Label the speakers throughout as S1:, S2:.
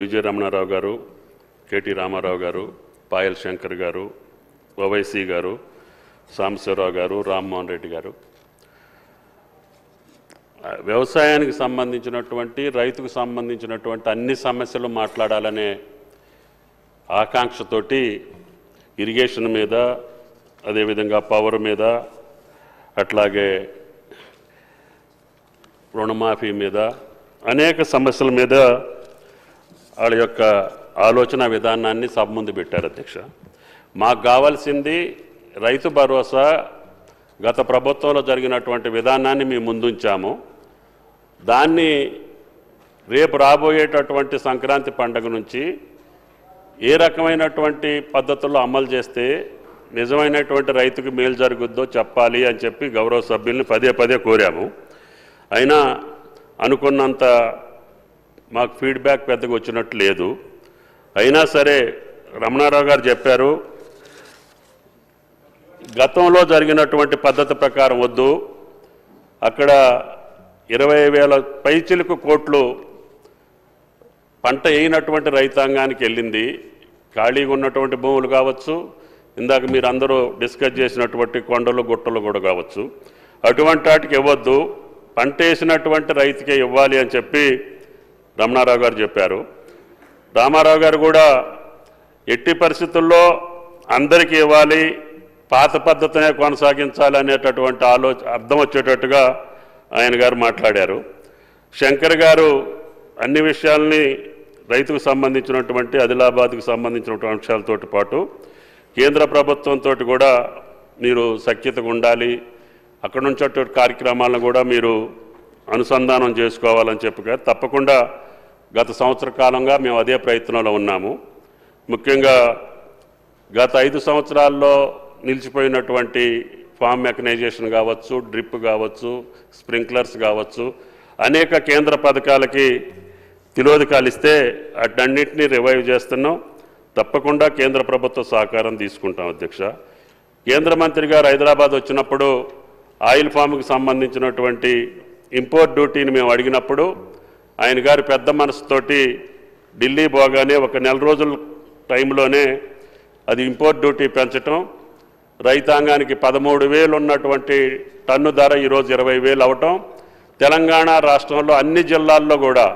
S1: విజయ రమణారావు గారు, కేటీ రామారావు గారు, పాయల్ శంకర్ గారు, ఓవైసీ గారు, సాంబశివరావు గారు, రామ్మోహన్ రెడ్డి గారు వ్యవసాయానికి సంబంధించినటువంటి రైతుకు సంబంధించినటువంటి అన్ని సమస్యలు మాట్లాడాలనే ఆకాంక్షతోటి ఇరిగేషన్ మీద, అదేవిధంగా పవర్ మీద, అట్లాగే రుణమాఫీ మీద, అనేక సమస్యల మీద వాళ్ళ యొక్క ఆలోచన విధానాన్ని సభ ముందు పెట్టారు. అధ్యక్ష, మాకు కావాల్సింది రైతు భరోసా గత ప్రభుత్వంలో జరిగినటువంటి విధానాన్ని మేము ముందుంచాము. దాన్ని రేపు రాబోయేటటువంటి సంక్రాంతి పండుగ నుంచి ఏ రకమైనటువంటి పద్ధతుల్లో అమలు చేస్తే నిజమైనటువంటి రైతుకు మేలు జరుగుద్దో చెప్పాలి అని చెప్పి గౌరవ సభ్యుల్ని పదే పదే కోరాము. అయినా అనుకున్నంత మాకు ఫీడ్బ్యాక్ పెద్దగా వచ్చినట్టు లేదు. అయినా సరే రమణారావు గారు చెప్పారు, గతంలో జరిగినటువంటి పద్ధతి ప్రకారం వద్దు, అక్కడ 20,000 పైచిలకు కోట్లు పంట వేయినటువంటి రైతాంగానికి వెళ్ళింది. ఖాళీగా ఉన్నటువంటి భూములు కావచ్చు, ఇందాక మీరు అందరూ డిస్కస్ చేసినటువంటి కొండలు గుట్టలు కూడా కావచ్చు, అటువంటి వాటికి ఇవ్వద్దు, పంట వేసినటువంటి రైతుకే ఇవ్వాలి అని చెప్పి రమణారావు గారు చెప్పారు. రామారావు గారు కూడా ఎట్టి పరిస్థితుల్లో అందరికీ ఇవ్వాలి, పాత పద్ధతినే కొనసాగించాలి అనేటటువంటి అర్థం వచ్చేటట్టుగా ఆయన గారు మాట్లాడారు. శంకర్ గారు అన్ని విషయాల్ని రైతుకు సంబంధించినటువంటి ఆదిలాబాద్కు సంబంధించినటువంటి అంశాలతో పాటు కేంద్ర ప్రభుత్వంతో కూడా మీరు సఖ్యతగా ఉండాలి, అక్కడ నుంచి కార్యక్రమాలను కూడా మీరు అనుసంధానం చేసుకోవాలని చెప్పారు. తప్పకుండా గత సంవత్సర కాలంగా మేము అదే ప్రయత్నంలో ఉన్నాము. ముఖ్యంగా గత 5 సంవత్సరాల్లో నిలిచిపోయినటువంటి ఫామ్ మెకనైజేషన్ కావచ్చు, డ్రిప్ కావచ్చు, స్ప్రింక్లర్స్ కావచ్చు, అనేక కేంద్ర పథకాలకి తిలోదకాలు ఇస్తే వాటన్నింటినీ రివైవ్ చేస్తున్నాం. తప్పకుండా కేంద్ర ప్రభుత్వ సహకారం తీసుకుంటాం. అధ్యక్ష, కేంద్ర మంత్రి గారు హైదరాబాద్ వచ్చినప్పుడు ఆయిల్ ఫామ్కి సంబంధించినటువంటి ఇంపోర్ట్ డ్యూటీని మేము అడిగినప్పుడు ఆయన గారు పెద్ద మనసుతోటి ఢిల్లీ పోగానే ఒక 4 రోజుల టైంలోనే అది ఇంపోర్ట్ డ్యూటీ పెంచటం, రైతాంగానికి 13,000 ఉన్నటువంటి టన్ను ధర ఈరోజు 20,000 అవటం, తెలంగాణ రాష్ట్రంలో అన్ని జిల్లాల్లో కూడా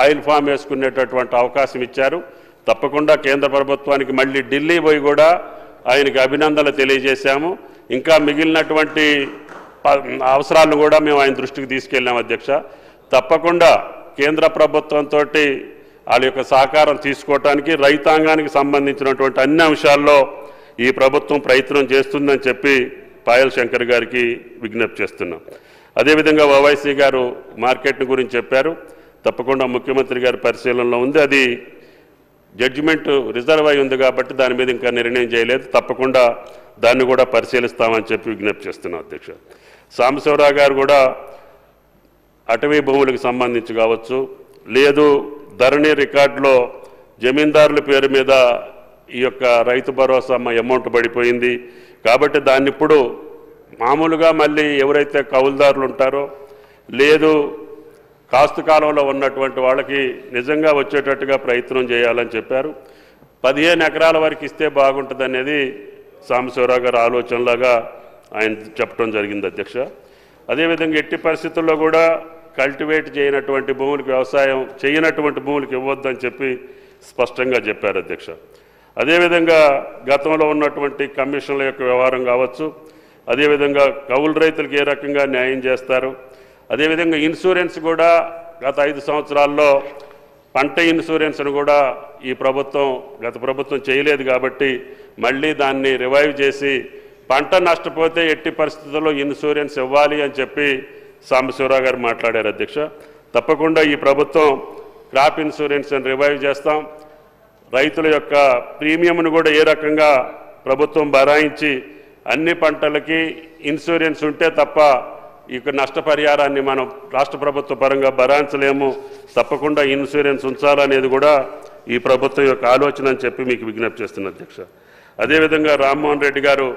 S1: ఆయిల్ ఫామ్ వేసుకునేటటువంటి అవకాశం ఇచ్చారు. తప్పకుండా కేంద్ర ప్రభుత్వానికి మళ్ళీ ఢిల్లీ పోయి కూడా ఆయనకి అభినందనలు తెలియజేశాము. ఇంకా మిగిలినటువంటి అవసరాలను కూడా మేము ఆయన దృష్టికి తీసుకెళ్ళాము. అధ్యక్ష, తప్పకుండా కేంద్ర ప్రభుత్వంతో వాళ్ళ యొక్క సహకారం తీసుకోవటానికి రైతాంగానికి సంబంధించినటువంటి అన్ని అంశాల్లో ఈ ప్రభుత్వం ప్రయత్నం చేస్తుందని చెప్పి పాయల్ శంకర్ గారికి విజ్ఞప్తి చేస్తున్నాం. అదేవిధంగా ఓవైసీ గారు మార్కెట్ని గురించి చెప్పారు. తప్పకుండా ముఖ్యమంత్రి గారి పరిశీలనలో ఉంది, అది జడ్జిమెంట్ రిజర్వ్ అయి ఉంది కాబట్టి దాని మీద ఇంకా నిర్ణయం చేయలేదు. తప్పకుండా దాన్ని కూడా పరిశీలిస్తామని చెప్పి విజ్ఞప్తి చేస్తున్నాం. అధ్యక్ష, సాంబశివరావు గారు కూడా అటవీ భూములకు సంబంధించి కావచ్చు, లేదు ధరణి రికార్డులో జమీందారుల పేరు మీద ఈ యొక్క రైతు భరోసా అమౌంట్ పడిపోయింది కాబట్టి దాన్ని ఇప్పుడు మామూలుగా మళ్ళీ ఎవరైతే కౌలుదారులు ఉంటారో, లేదు కాస్తు కాలంలో ఉన్నటువంటి వాళ్ళకి నిజంగా వచ్చేటట్టుగా ప్రయత్నం చేయాలని చెప్పారు. 15 ఎకరాల వరకు ఇస్తే బాగుంటుంది అనేది సాంబశివరావు గారు ఆలోచనలాగా ఆయన చెప్పడం జరిగింది. అధ్యక్ష, అదేవిధంగా ఎట్టి పరిస్థితుల్లో కూడా కల్టివేట్ చేయనటువంటి భూములకు, వ్యవసాయం చేయనటువంటి భూములకు ఇవ్వద్దని చెప్పి స్పష్టంగా చెప్పారు. అధ్యక్ష, అదేవిధంగా గతంలో ఉన్నటువంటి కమిషన్ల యొక్క వ్యవహారం కావచ్చు, అదేవిధంగా కౌలు రైతులకు ఏ రకంగా న్యాయం చేస్తారు, అదేవిధంగా ఇన్సూరెన్స్ కూడా గత 5 సంవత్సరాల్లో పంట ఇన్సూరెన్స్ను కూడా ఈ ప్రభుత్వం, గత ప్రభుత్వం చేయలేదు కాబట్టి మళ్ళీ దాన్ని రివైవ్ చేసి పంట నష్టపోతే ఎట్టి పరిస్థితుల్లో ఇన్సూరెన్స్ ఇవ్వాలి అని చెప్పి సాంబశివరావు గారు మాట్లాడారు. అధ్యక్ష, తప్పకుండా ఈ ప్రభుత్వం క్రాప్ ఇన్సూరెన్స్ని రివైవ్ చేస్తాం. రైతుల యొక్క ప్రీమియంను కూడా ఏ రకంగా ప్రభుత్వం భరాయించి అన్ని పంటలకి ఇన్సూరెన్స్ ఉంటే తప్ప ఈ నష్టపరిహారాన్ని మనం రాష్ట్ర ప్రభుత్వ పరంగా భరాయించలేము. తప్పకుండా ఇన్సూరెన్స్ ఉంచాలనేది కూడా ఈ ప్రభుత్వం యొక్క ఆలోచన అని చెప్పి మీకు విజ్ఞప్తి చేస్తున్నా. అధ్యక్ష, అదేవిధంగా రామ్మోహన్ రెడ్డి గారు,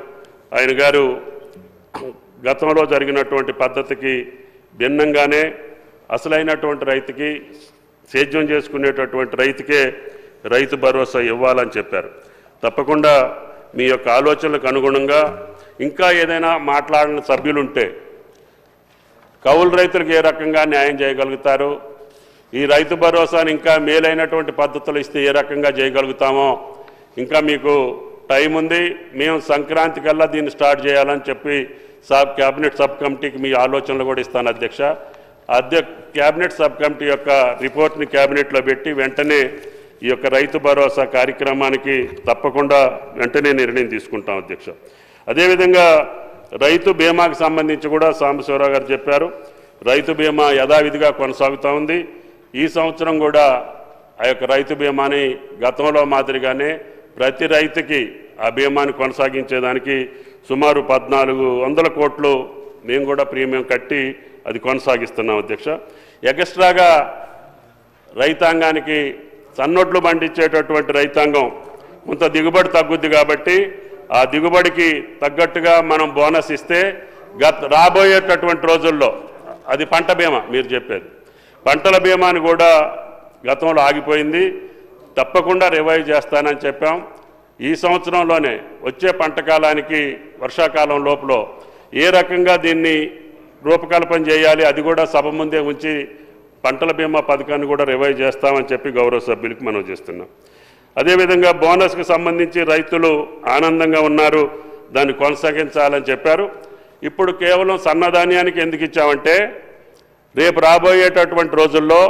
S1: ఆయన గారు గతంలో జరిగినటువంటి పద్ధతికి భిన్నంగానే అసలైనటువంటి రైతుకి సేద్యం చేసుకునేటటువంటి రైతుకే రైతు భరోసా ఇవ్వాలని చెప్పారు. తప్పకుండా మీ యొక్క ఆలోచనలకు అనుగుణంగా ఇంకా ఏదైనా మాట్లాడిన సభ్యులుంటే కౌలు రైతులకు ఏ రకంగా న్యాయం చేయగలుగుతారు, ఈ రైతు భరోసాని ఇంకా మేలైనటువంటి పద్ధతులు ఇస్తే ఏ రకంగా చేయగలుగుతామో ఇంకా మీకు టైం ఉంది. మేము సంక్రాంతి కల్లా దీన్ని స్టార్ట్ చేయాలని చెప్పి క్యాబినెట్ సబ్ కమిటీకి మీ ఆలోచనలు కూడా ఇస్తాను అధ్యక్ష. క్యాబినెట్ సబ్ కమిటీ యొక్క రిపోర్ట్ని క్యాబినెట్లో పెట్టి వెంటనే ఈ యొక్క రైతు భరోసా కార్యక్రమానికి తప్పకుండా వెంటనే నిర్ణయం తీసుకుంటాం అధ్యక్ష. అదేవిధంగా రైతు బీమాకు సంబంధించి కూడా సాంబశివరావు గారు చెప్పారు. రైతు బీమా యథావిధిగా కొనసాగుతూ ఉంది. ఈ సంవత్సరం కూడా ఆ యొక్క రైతు బీమాని గతంలో మాదిరిగానే ప్రతి రైతుకి ఆ బీమాని కొనసాగించేదానికి సుమారు 1400 కోట్లు మేము కూడా ప్రీమియం కట్టి అది కొనసాగిస్తున్నాం అధ్యక్ష. ఎక్స్ట్రాగా రైతాంగానికి సన్నొడ్లు పండించేటటువంటి రైతాంగం కొంత దిగుబడి తగ్గుద్ది కాబట్టి ఆ దిగుబడికి తగ్గట్టుగా మనం బోనస్ ఇస్తే రాబోయేటటువంటి రోజుల్లో అది పంట బీమా మీరు చెప్పేది పంటల బీమాని కూడా గతంలో ఆగిపోయింది, తప్పకుండా రివైవ్ చేస్తానని చెప్పాం. ఈ సంవత్సరంలోనే వచ్చే పంట కాలానికి వర్షాకాలం లోపల ఏ రకంగా దీన్ని రూపకల్పన చేయాలి అది కూడా సభ ముందే ఉంచి పంటల బీమా పథకాన్ని కూడా రివైవ్ చేస్తామని చెప్పి గౌరవ సభ్యులకి మనం చేస్తున్నాం. అదేవిధంగా బోనస్కి సంబంధించి రైతులు ఆనందంగా ఉన్నారు, దాన్ని కొనసాగించాలని చెప్పారు. ఇప్పుడు కేవలం సన్నధాన్యానికి ఎందుకు ఇచ్చామంటే రేపు రాబోయేటటువంటి రోజుల్లో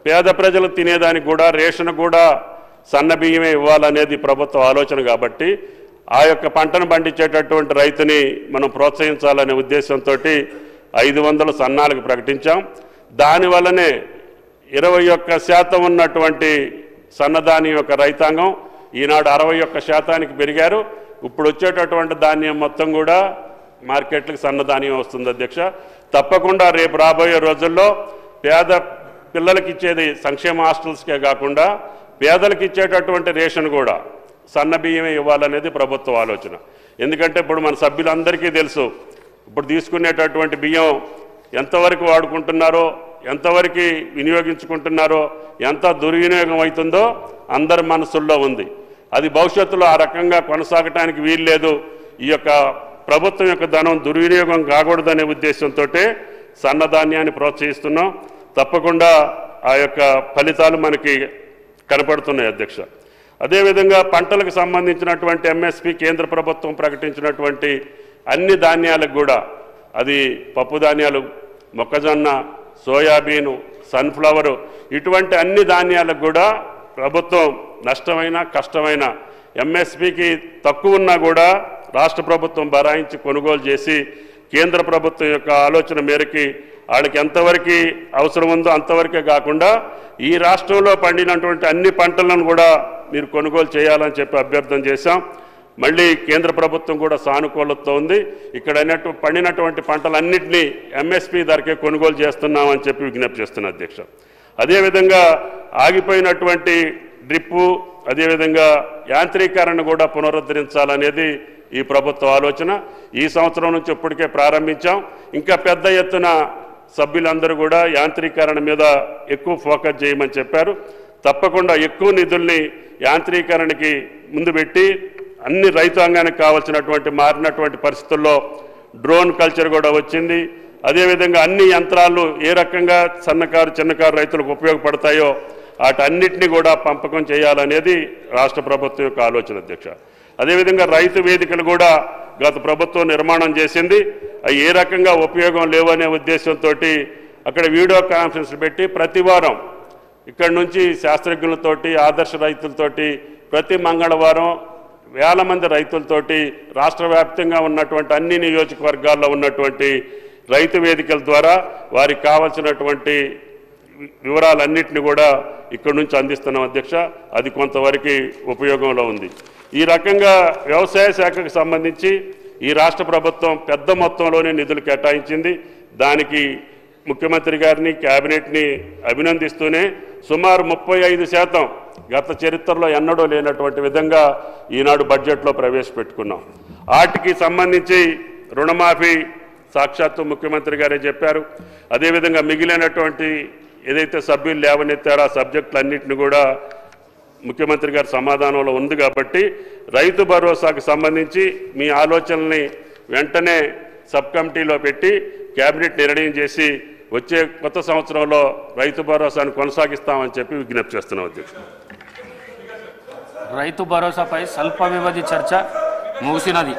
S1: పేద ప్రజలు తినేదానికి కూడా రేషన్ కూడా సన్న బియ్యమే ఇవ్వాలనేది ప్రభుత్వ ఆలోచన కాబట్టి ఆ యొక్క పంటను పండించేటటువంటి రైతుని మనం ప్రోత్సహించాలనే ఉద్దేశంతో 500 సన్నాలకు ప్రకటించాం. దానివల్లనే 21% ఉన్నటువంటి సన్నధాన్యం యొక్క రైతాంగం ఈనాడు 61% పెరిగారు. ఇప్పుడు వచ్చేటటువంటి ధాన్యం మొత్తం కూడా మార్కెట్లకు సన్నధాన్యం వస్తుంది అధ్యక్ష. తప్పకుండా రేపు రాబోయే రోజుల్లో పేద పిల్లలకి ఇచ్చేది సంక్షేమ హాస్టల్స్కే కాకుండా పేదలకు ఇచ్చేటటువంటి రేషన్ కూడా సన్న బియ్యమే ఇవ్వాలనేది ప్రభుత్వ ఆలోచన. ఎందుకంటే ఇప్పుడు మన సభ్యులందరికీ తెలుసు ఇప్పుడు తీసుకునేటటువంటి బియ్యం ఎంతవరకు వాడుకుంటున్నారో, ఎంతవరకు వినియోగించుకుంటున్నారో, ఎంత దుర్వినియోగం అవుతుందో అందరి మనసుల్లో ఉంది. అది భవిష్యత్తులో ఆ రకంగా కొనసాగటానికి వీల్లేదు. ఈ యొక్క ప్రభుత్వం యొక్క ధనం దుర్వినియోగం కాకూడదనే ఉద్దేశంతో సన్నధాన్యాన్ని ప్రోత్సహిస్తున్నాం. తప్పకుండా ఆ యొక్క ఫలితాలు మనకి కనపడుతున్నాయి అధ్యక్ష. అదేవిధంగా పంటలకు సంబంధించినటువంటి ఎంఎస్పి కేంద్ర ప్రభుత్వం ప్రకటించినటువంటి అన్ని ధాన్యాలకు కూడా అది పప్పు ధాన్యాలు, మొక్కజొన్న, సోయాబీను, సన్ఫ్లవరు ఇటువంటి అన్ని ధాన్యాలకు కూడా ప్రభుత్వం నష్టమైన కష్టమైన ఎంఎస్పికి తక్కువ ఉన్నా కూడా రాష్ట్ర ప్రభుత్వం బరాయించి కొనుగోలు చేసి కేంద్ర ప్రభుత్వం యొక్క ఆలోచన మేరకి వాళ్ళకి ఎంతవరకు అవసరం ఉందో అంతవరకే కాకుండా ఈ రాష్ట్రంలో పండినటువంటి అన్ని పంటలను కూడా మీరు కొనుగోలు చేయాలని చెప్పి అభ్యర్థన చేశాం. మళ్ళీ కేంద్ర ప్రభుత్వం కూడా సానుకూలతతో ఉంది. ఇక్కడ పండినటువంటి పంటలన్నింటినీ ఎంఎస్పి ధరకే కొనుగోలు చేస్తున్నామని చెప్పి విజ్ఞప్తి చేస్తున్నా అధ్యక్ష. అదేవిధంగా ఆగిపోయినటువంటి డ్రిప్పు అదేవిధంగా యాంత్రీకరణ కూడా పునరుద్ధరించాలనేది ఈ ప్రభుత్వ ఆలోచన. ఈ సంవత్సరం నుంచి ఇప్పటికే ప్రారంభించాం. ఇంకా పెద్ద ఎత్తున సభ్యులందరూ కూడా యాంత్రీకరణ మీద ఎక్కువ ఫోకస్ చేయమని చెప్పారు. తప్పకుండా ఎక్కువ నిధుల్ని యాంత్రీకరణకి ముందు పెట్టి అన్ని రైతాంగానికి కావాల్సినటువంటి మారినటువంటి పరిస్థితుల్లో డ్రోన్ కల్చర్ కూడా వచ్చింది. అదేవిధంగా అన్ని యంత్రాలు ఏ రకంగా సన్నకారు చిన్నకారు రైతులకు ఉపయోగపడతాయో వాటన్నిటినీ కూడా పంపకం చేయాలనేది రాష్ట్ర ప్రభుత్వం యొక్క ఆలోచన అధ్యక్ష. అదేవిధంగా రైతు వేదికలు కూడా గత ప్రభుత్వం నిర్మాణం చేసింది. అవి ఏ రకంగా ఉపయోగం లేవనే ఉద్దేశంతో అక్కడ వీడియో కాన్ఫరెన్స్ పెట్టి ప్రతి వారం ఇక్కడ నుంచి శాస్త్రజ్ఞులతోటి ఆదర్శ రైతులతోటి ప్రతి మంగళవారం వేల మంది రైతులతోటి రాష్ట్ర వ్యాప్తంగా ఉన్నటువంటి అన్ని నియోజకవర్గాల్లో ఉన్నటువంటి రైతు వేదికల ద్వారా వారికి కావాల్సినటువంటి వివరాలన్నింటినీ కూడా ఇక్కడ నుంచి అందిస్తున్నాం అధ్యక్ష. అది కొంతవరకు ఉపయోగంలో ఉంది. ఈ రకంగా వ్యవసాయ శాఖకు సంబంధించి ఈ రాష్ట్ర ప్రభుత్వం పెద్ద మొత్తంలోనే నిధులు కేటాయించింది. దానికి ముఖ్యమంత్రి గారిని క్యాబినెట్ని అభినందిస్తూనే సుమారు 35% గత చరిత్రలో ఎన్నడూ లేనటువంటి విధంగా ఈనాడు బడ్జెట్లో ప్రవేశపెట్టుకున్నాం. వాటికి సంబంధించి రుణమాఫీ సాక్షాత్తు ముఖ్యమంత్రి గారే చెప్పారు. అదేవిధంగా మిగిలినటువంటి ఏదైతే సభ్యులు లేవనెత్తారో ఆ సబ్జెక్టులన్నింటినీ కూడా ముఖ్యమంత్రి గారి సమాధానంలో ఉంది కాబట్టి రైతు భరోసాకు సంబంధించి మీ ఆలోచనల్ని వెంటనే సబ్ కమిటీలో పెట్టి కేబినెట్ నిర్ణయం చేసి వచ్చే కొత్త సంవత్సరంలో రైతు భరోసాను కొనసాగిస్తామని చెప్పి విజ్ఞప్తి చేస్తున్నాం అధ్యక్షుడు.
S2: రైతు భరోసాపై స్వల్ప వ్యవధి చర్చ ముగిసినది.